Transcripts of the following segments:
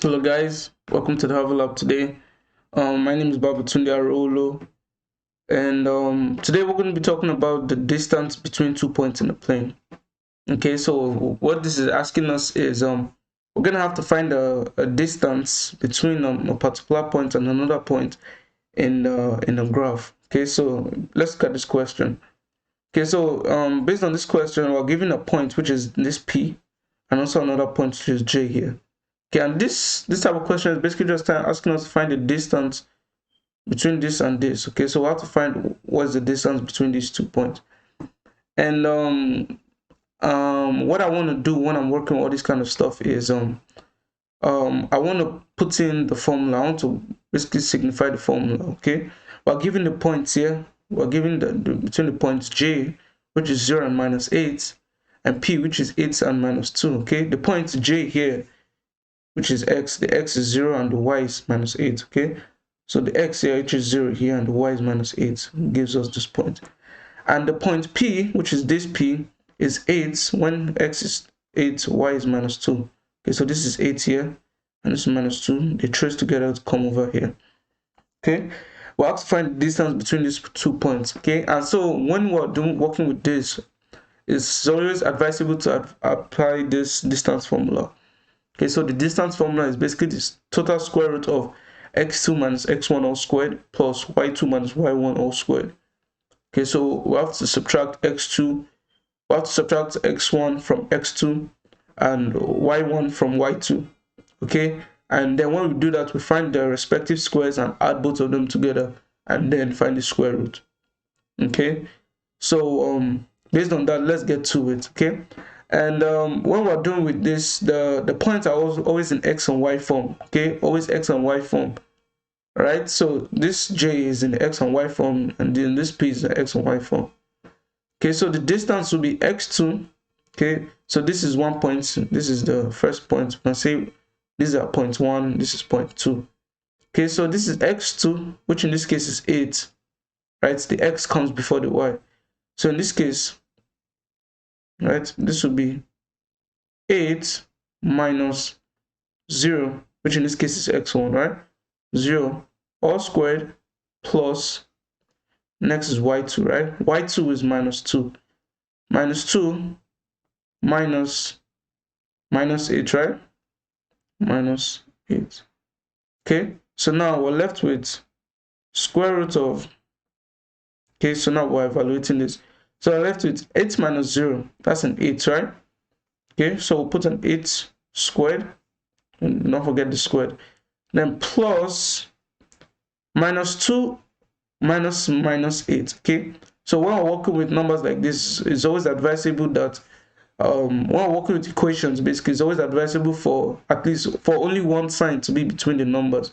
Hello guys, welcome to the Harvard Lab today. My name is Babatunde, and today we're going to be talking about the distance between 2 points in a plane. Okay, so what this is asking us is we're going to have to find a distance between a particular point and another point in a graph. Okay, so let's look at this question. Okay, so based on this question, we're given a point which is this P, and also another point which is J here. Okay, and this type of question is basically just asking us to find the distance between this and this. Okay, so we have to find what's the distance between these 2 points. And what I want to do when I'm working with all this kind of stuff is I want to put in the formula. I want to basically signify the formula. Okay, we're given the points here. We're given the between the points J, which is 0 and -8, and P, which is 8 and -2. Okay, the point J here, which is x, the x is 0 and the y is -8. Okay, so the x here, which is 0 here, and the y is -8, gives us this point. And the point P, which is this P, is 8 when x is 8, y is -2. Okay, so this is 8 here and this is -2. They trace together to come over here. Okay, we have to find the distance between these 2 points. Okay, and so when we're working with this, it's always advisable to apply this distance formula. Okay, so the distance formula is basically this total square root of x2 minus x1 all squared plus y2 minus y1 all squared. Okay, so we have to subtract x2, we have to subtract x1 from x2 and y1 from y2. Okay, and then when we do that, we find their respective squares and add both of them together and then find the square root. Okay, so based on that, let's get to it. Okay, and when we're doing with this, the points are always in x and y form. Okay, always x and y form. All right, so this J is in the x and y form, and then this P is the x and y form. Okay, so the distance will be x2. Okay, so this is 1 point, this is the first point. We can say these are point 1, this is point 2. Okay, so this is x2, which in this case is 8. Right, the x comes before the y. So in this case, right, this will be 8 minus 0, which in this case is x1, right? 0 all squared plus, next is y2, right? Y2 is -2. -2 minus 8, right? -8. Okay, so now we're left with square root of, okay, so now we're evaluating this. So we're left with 8 minus 0, that's an 8, right? Okay, so we'll put an 8 squared, and don't forget the squared. Then plus -2 minus -8. Okay, so when we're working with numbers like this, it's always advisable that when we're working with equations, basically it's always advisable for at least for only one sign to be between the numbers.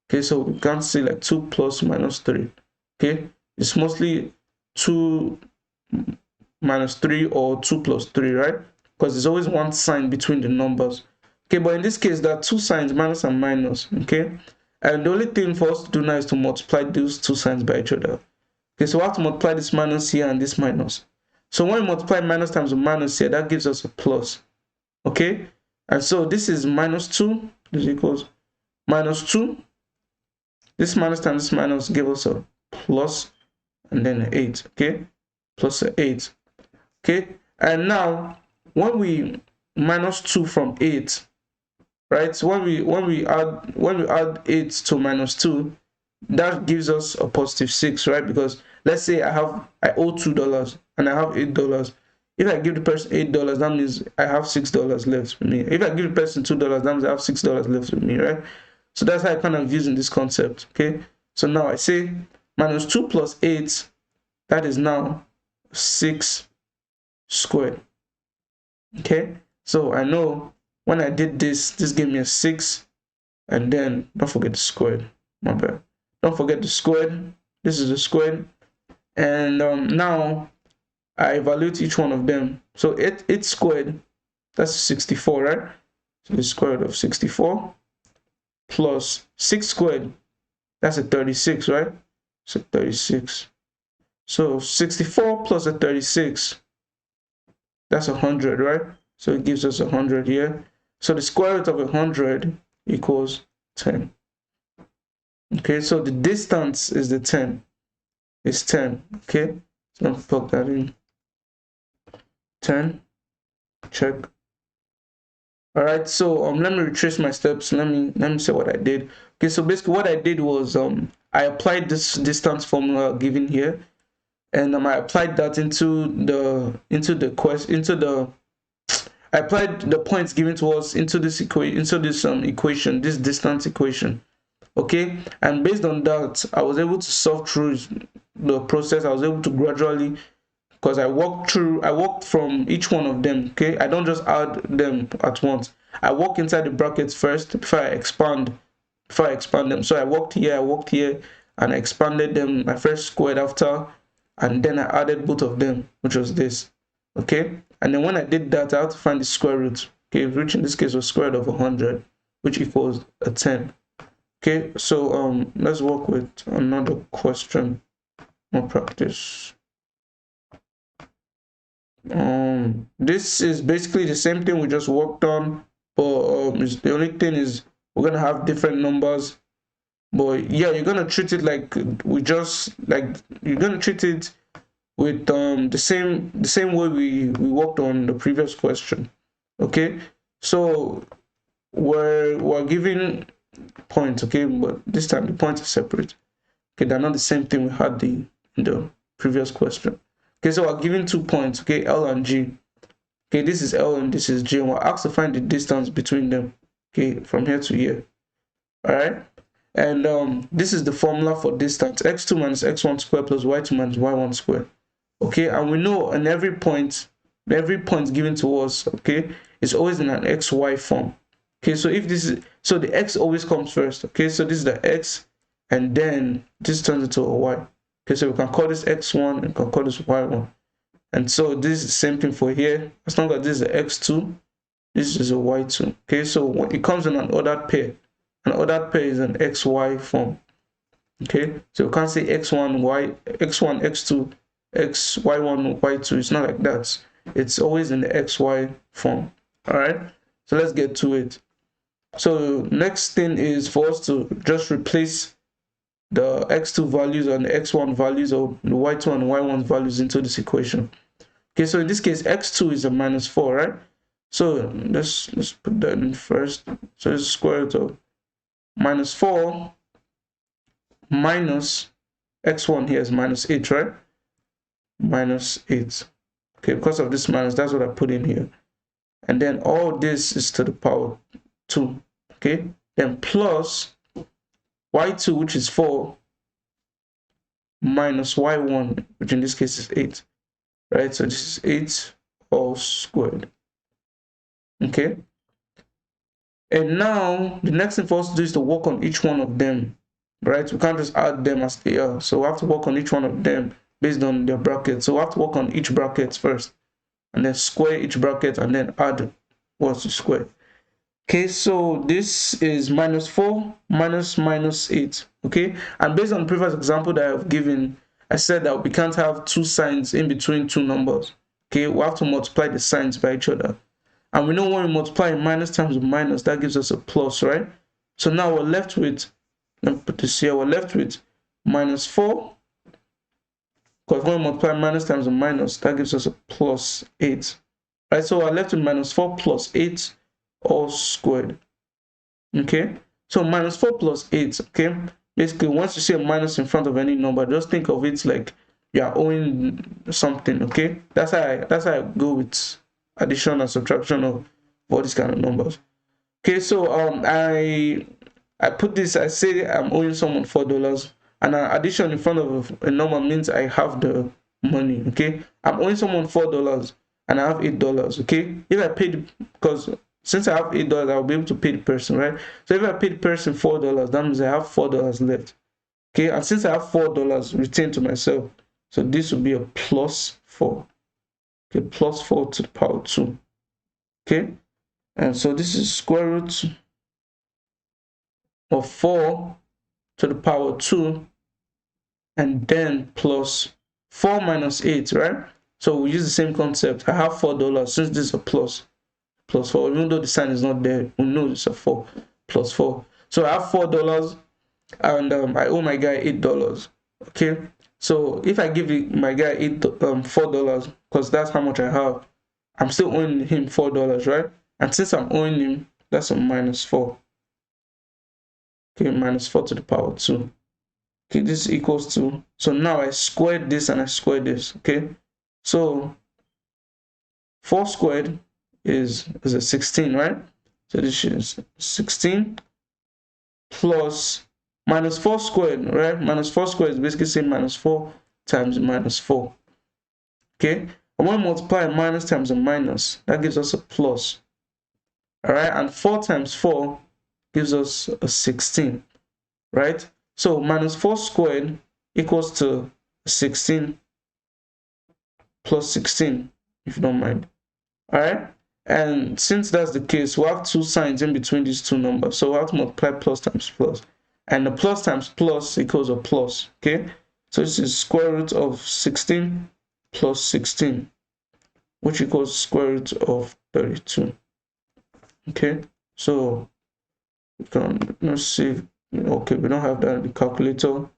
Okay, so we can't say like 2 plus -3. Okay, it's mostly 2 minus 3 or 2 plus 3, right? Because there's always one sign between the numbers. Okay, but in this case, there are two signs, minus and minus. Okay, and the only thing for us to do now is to multiply those two signs by each other. Okay, so we have to multiply this minus here and this minus. So when we multiply minus times a minus here, that gives us a plus. Okay, and so this is -2, this equals -2. This minus times this minus give us a plus and then an 8. Okay, plus an 8. Okay, and now when we minus 2 from 8, right? So when we add 8 to -2, that gives us a +6, right? Because let's say I owe $2 and I have $8. If I give the person $8, that means I have $6 left with me. If I give the person $2, that means I have $6 left with me, right? So that's how I kind of using this concept. Okay, so now I say -2 plus 8, that is now 6 squared. Okay, so I know when I did this gave me a 6, and then don't forget the squared. My bad. Don't forget the squared. This is the squared, and now I evaluate each one of them. So 8 squared, that's 64, right? So the square root of 64 plus 6 squared, that's a 36, right? So 36. So 64 plus a 36, that's 100, right? So it gives us 100 here. So the square root of 100 equals 10. Okay, so the distance is the 10. It's 10. Okay, so I'm plug that in. 10. Check. All right, so let me retrace my steps. Let me say what I did. Okay, so basically what I did was I applied this distance formula given here, and I applied that into the I applied the points given to us into this equation, this distance equation. Okay, and based on that, I was able to solve through the process. I was able to gradually, because I walked from each one of them. Okay, I don't just add them at once. I walk inside the brackets first before I expand them. So I walked here, and I expanded them. I first squared after, and then I added both of them, which was this. Okay, and then when I did that, I had to find the square root. Okay, which in this case was square root of 100, which equals a 10. Okay, so let's work with another question. More practice. This is basically the same thing we just worked on, but the only thing is we're gonna have different numbers. But yeah, you're gonna treat it like you're gonna treat it with the same way we worked on the previous question. Okay, so we're giving points, okay, but this time the points are separate. Okay, they're not the same thing we had in the previous question. Okay, so we're giving 2 points, okay, L and G. Okay, this is L and this is G, and we're asked to find the distance between them, okay, from here to here. All right, and this is the formula for distance: x2 minus x1 squared plus y2 minus y1 squared. Okay, and we know in every point given to us, okay, is always in an xy form. Okay, so if this is, so the x always comes first. Okay, so this is the x, and then this turns into a y. Okay, so we can call this x1 and we can call this y1. And so this is the same thing for here. As long as this is a x2, this is a y2. Okay, so it comes in an ordered pair. An ordered pair is an xy form. Okay, so you can't say x1, x2, y1, y2. It's not like that. It's always in the xy form. All right, so let's get to it. So next thing is for us to just replace the x2 values and the x1 values, or the y2 and y1 values, into this equation. Okay, so in this case, x2 is a -4, right? So let's put that in first. So it's square root of -4 minus x1 here is -8, right? -8. Okay, because of this minus, that's what I put in here. And then all this is to the power 2. Okay, then plus y2, which is 4, minus y1, which in this case is 8. Right, so this is 8 all squared. Okay, and now the next thing for us to do is to work on each one of them. Right, we can't just add them as they are, so we have to work on each one of them based on their brackets. So we have to work on each bracket first, and then square each bracket, and then add what's the square. Okay, so this is -4 minus -8. Okay, and based on the previous example that I've given, I said that we can't have 2 signs in between 2 numbers. Okay, we have to multiply the signs by each other. And we know when we multiply minus times with minus, that gives us a plus, right? So now we're left with, let me put this here, we're left with -4. Because when we multiply minus times with minus, that gives us a +8. Right, so we're left with -4 plus 8 all squared. Okay, so -4 plus 8. Okay, basically once you see a minus in front of any number, just think of it like you are owing something. Okay, that's how I go with addition and subtraction of all these kind of numbers. Okay, so I put this, I say I'm owing someone $4, and an addition in front of a number means I have the money. Okay, I'm owing someone $4 and I have $8. Okay, if I paid, because since I have $8, I'll be able to pay the person, right? So if I pay the person $4, that means I have $4 left. Okay, and since I have $4 retained to myself, so this will be a +4. Okay, +4 to the power 2. Okay, and so this is square root of 4 to the power 2, and then plus 4 minus 8, right? So we use the same concept. I have $4 since this is a +4, even though the sign is not there, we know it's a 4. plus 4. So I have $4 and I owe my guy $8. Okay, so if I give my guy $4, because that's how much I have, I'm still owing him $4, right? And since I'm owing him, that's a minus 4. Okay, minus 4 to the power 2. Okay, this is equals to, so now I squared this and I squared this. Okay, so 4 squared is a 16, right? So this is 16 plus minus 4 squared, right? Minus 4 squared is basically saying minus 4 times minus 4. Okay, I want to multiply a minus times a minus. That gives us a plus. All right, and 4 times 4 gives us a 16, right? So minus 4 squared equals to 16 plus 16, if you don't mind. All right, and since that's the case, we'll have two signs in between these two numbers, so we'll have to multiply plus times plus, and the plus times plus equals a plus. Okay, so this is square root of 16 plus 16, which equals square root of 32. Okay, so we can, let's see, okay, we don't have that in the calculator,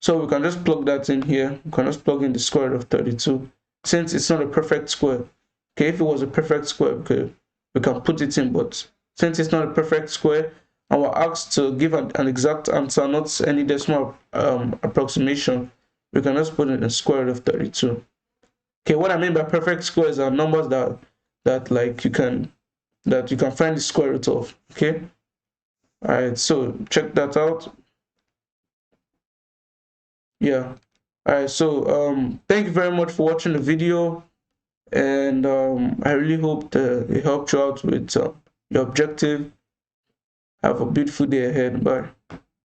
so we can just plug that in here. We can just plug in the square root of 32, since it's not a perfect square. Okay, if it was a perfect square, okay, we can put it in, but since it's not a perfect square and we're asked to give an exact answer, not any decimal approximation, we can just put in the square root of 32. Okay, what I mean by perfect squares are numbers that like you can find the square root of. Okay, all right, so check that out. Yeah, all right, so thank you very much for watching the video, and I really hope that it helped you out with your objective. Have a beautiful day ahead. Bye.